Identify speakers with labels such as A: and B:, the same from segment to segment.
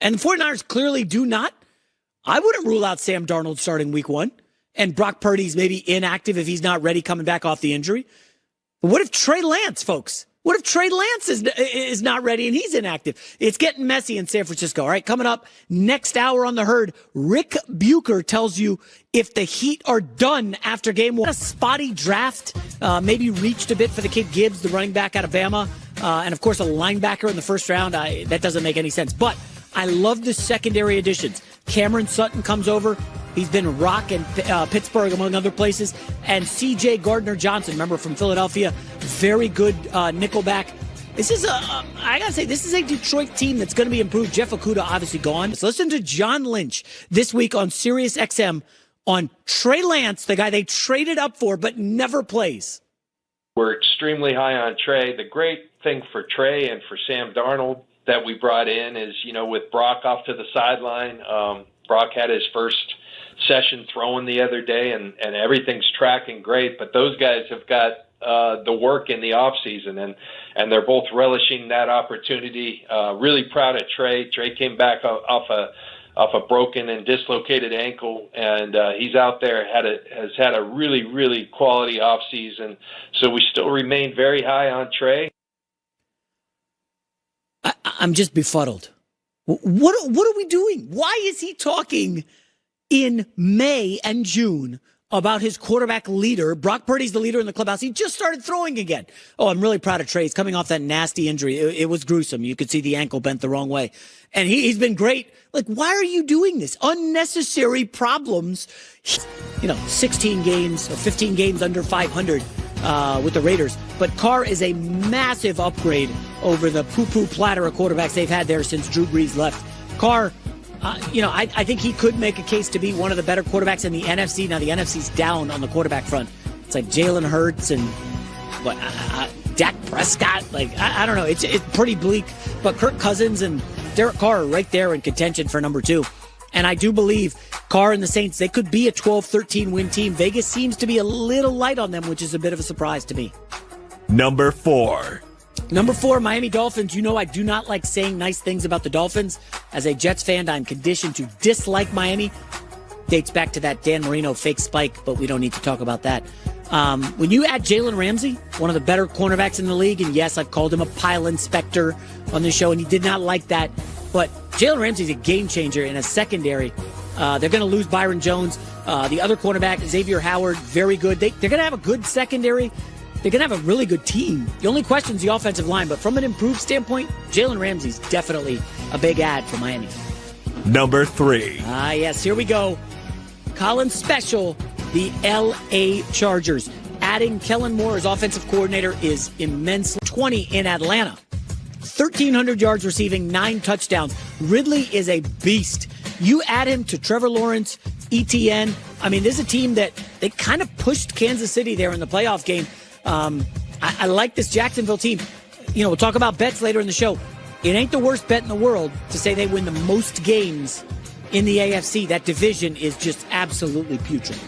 A: And the 49ers clearly do not. I wouldn't rule out Sam Darnold starting week 1. And Brock Purdy's maybe inactive if he's not ready coming back off the injury. But what if Trey Lance, folks? What if Trey Lance is not ready and he's inactive? It's getting messy in San Francisco. All right, coming up next hour on The Herd, Rick Bucher tells you if the Heat are done after game 1. A spotty draft, maybe reached a bit for the kid Gibbs, the running back out of Bama, and of course a linebacker in the first round. That doesn't make any sense. But I love the secondary additions. Cameron Sutton comes over. He's been rock in Pittsburgh, among other places. And C.J. Gardner-Johnson, remember from Philadelphia, very good nickelback. This is I got to say, this is a Detroit team that's going to be improved. Jeff Okudah obviously gone. So listen to John Lynch this week on Sirius XM on Trey Lance, the guy they traded up for but never plays.
B: We're extremely high on Trey. The great thing for Trey and for Sam Darnold that we brought in is, with Brock off to the sideline, Brock had his first session throwing the other day, and everything's tracking great. But those guys have got the work in the off season, and they're both relishing that opportunity. Really proud of Trey. Trey came back off a broken and dislocated ankle, and he's out there has had a really, really quality off season. So we still remain very high on Trey.
A: I'm just befuddled. What are we doing? Why is he talking in May and June about his quarterback leader? Brock Purdy's the leader in the clubhouse. He just started throwing again. Oh, I'm really proud of Trey. He's coming off that nasty injury. It was gruesome. You could see the ankle bent the wrong way. And he's been great. Like, why are you doing this? Unnecessary problems. 16 games or 15 games under 500 with the Raiders. But Carr is a massive upgrade over the poo-poo platter of quarterbacks they've had there since Drew Brees left. Carr, I think he could make a case to be one of the better quarterbacks in the NFC. Now, the NFC's down on the quarterback front. It's like Jalen Hurts and Dak Prescott. I don't know. It's pretty bleak. But Kirk Cousins and Derek Carr are right there in contention for number 2. And I do believe Carr and the Saints, they could be a 12-13 win team. Vegas seems to be a little light on them, which is a bit of a surprise to me.
C: Number 4,
A: Miami Dolphins. I do not like saying nice things about the Dolphins. As a Jets fan, I'm conditioned to dislike Miami. Dates back to that Dan Marino fake spike, but we don't need to talk about that. When you add Jalen Ramsey, one of the better cornerbacks in the league, and yes, I've called him a pile inspector on this show, and he did not like that. But Jalen Ramsey's a game changer in a secondary. They're going to lose Byron Jones. The other cornerback, Xavier Howard, very good. They're going to have a good secondary. They're going to have a really good team. The only question is the offensive line. But from an improved standpoint, Jalen Ramsey's definitely a big add for Miami.
C: Number 3.
A: Yes, here we go. Colin Special, the L.A. Chargers. Adding Kellen Moore as offensive coordinator is immense. 20 in Atlanta. 1,300 yards receiving, 9 touchdowns. Ridley is a beast. You add him to Trevor Lawrence, ETN. I mean, this is a team that they kind of pushed Kansas City there in the playoff game. I like this Jacksonville team. We'll talk about bets later in the show. It ain't the worst bet in the world to say they win the most games in the AFC. That division is just absolutely putrid.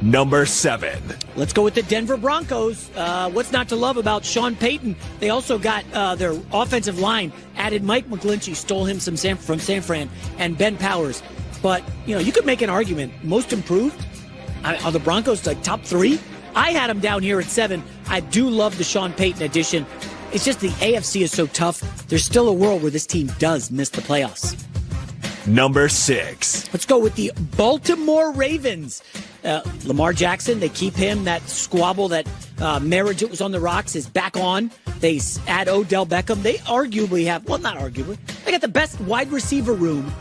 C: Number 7.
A: Let's go with the Denver Broncos. What's not to love about Sean Payton? They also got their offensive line, added Mike McGlinchey, stole him from San Fran, and Ben Powers. But, you could make an argument. Most improved? Are the Broncos like top 3? I had them down here at 7. I do love the Sean Payton addition. It's just the AFC is so tough. There's still a world where this team does miss the playoffs.
C: Number 6.
A: Let's go with the Baltimore Ravens. Lamar Jackson, they keep him. That squabble, that marriage that was on the rocks is back on. They add Odell Beckham. They arguably have, well, not arguably, they got the best wide receiving room,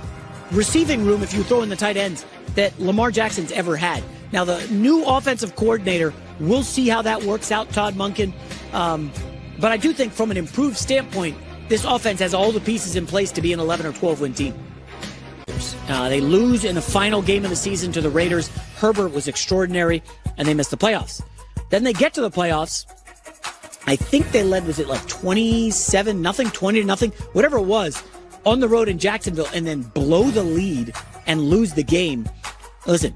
A: if you throw in the tight ends, that Lamar Jackson's ever had. Now, the new offensive coordinator, we'll see how that works out, Todd Monken. But I do think from an improved standpoint, this offense has all the pieces in place to be an 11 or 12 win team. They lose in the final game of the season to the Raiders. Herbert was extraordinary, and they missed the playoffs. Then they get to the playoffs. I think they led, was it like 27-0, 20-0, whatever it was, on the road in Jacksonville, and then blow the lead and lose the game. Listen,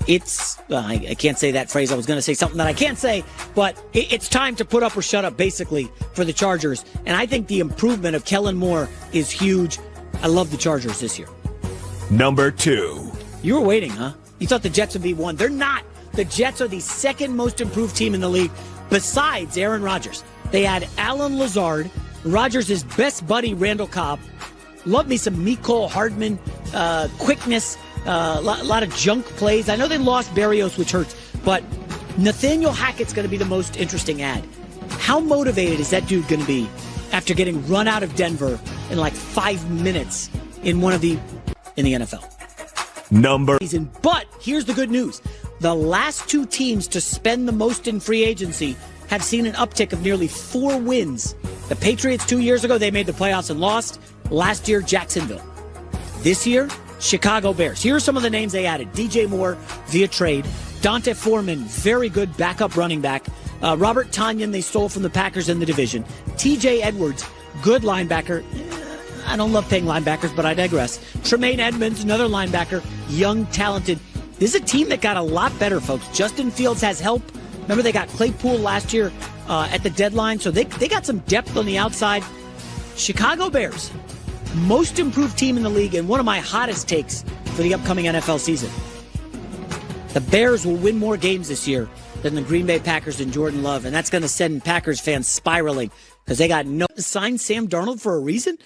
A: I can't say that phrase. I was going to say something that I can't say, but it's time to put up or shut up, basically, for the Chargers. And I think the improvement of Kellen Moore is huge. I love the Chargers this year.
C: Number 2.
A: You were waiting, huh? You thought the Jets would be 1. They're not. The Jets are the second most improved team in the league besides Aaron Rodgers. They had Alan Lazard, Rodgers' best buddy, Randall Cobb. Love me some Mecole Hardman, quickness, a lot of junk plays. I know they lost Berrios, which hurts, but Nathaniel Hackett's going to be the most interesting ad. How motivated is that dude going to be after getting run out of Denver in like 5 minutes in the NFL? But here's the good news. The last 2 teams to spend the most in free agency have seen an uptick of nearly 4 wins. The Patriots 2 years ago, they made the playoffs and lost. Last year, Jacksonville. This year, Chicago Bears. Here are some of the names they added. DJ Moore via trade. Dante Foreman, very good backup running back. Robert Tonyan, they stole from the Packers in the division. TJ Edwards, good linebacker. I don't love paying linebackers, but I digress. Tremaine Edmonds, another linebacker, young, talented. This is a team that got a lot better, folks. Justin Fields has help. Remember, they got Claypool last year at the deadline, so they got some depth on the outside. Chicago Bears, most improved team in the league, and one of my hottest takes for the upcoming NFL season. The Bears will win more games this year than the Green Bay Packers and Jordan Love, and that's going to send Packers fans spiraling because they got no sign Sam Darnold for a reason.